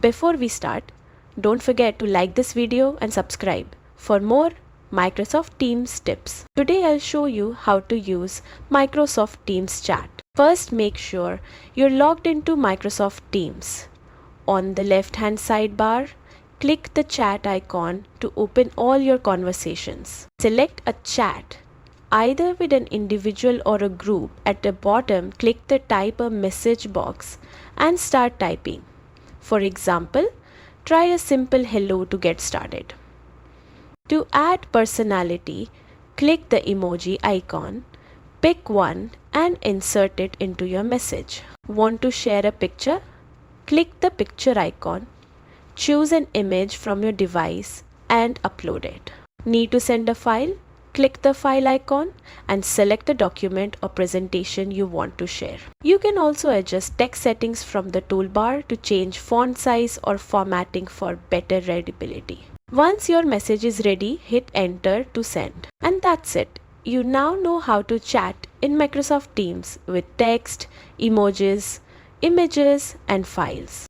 Before we start, don't forget to like this video and subscribe for more Microsoft Teams tips. Today I'll show you how to use Microsoft Teams chat. First, make sure you're logged into Microsoft Teams. On the left-hand sidebar, click the chat icon to open all your conversations. Select a chat, either with an individual or a group. At the bottom, click the type a message box and start typing. For example, try a simple hello to get started. To add personality, click the emoji icon, pick one and insert it into your message. Want to share a picture? Click the picture icon, choose an image from your device and upload it. Need to send a file? Click the file icon and select the document or presentation you want to share. You can also adjust text settings from the toolbar to change font size or formatting for better readability. Once your message is ready, hit enter to send. And that's it. You now know how to chat in Microsoft Teams with text, emojis, images and files.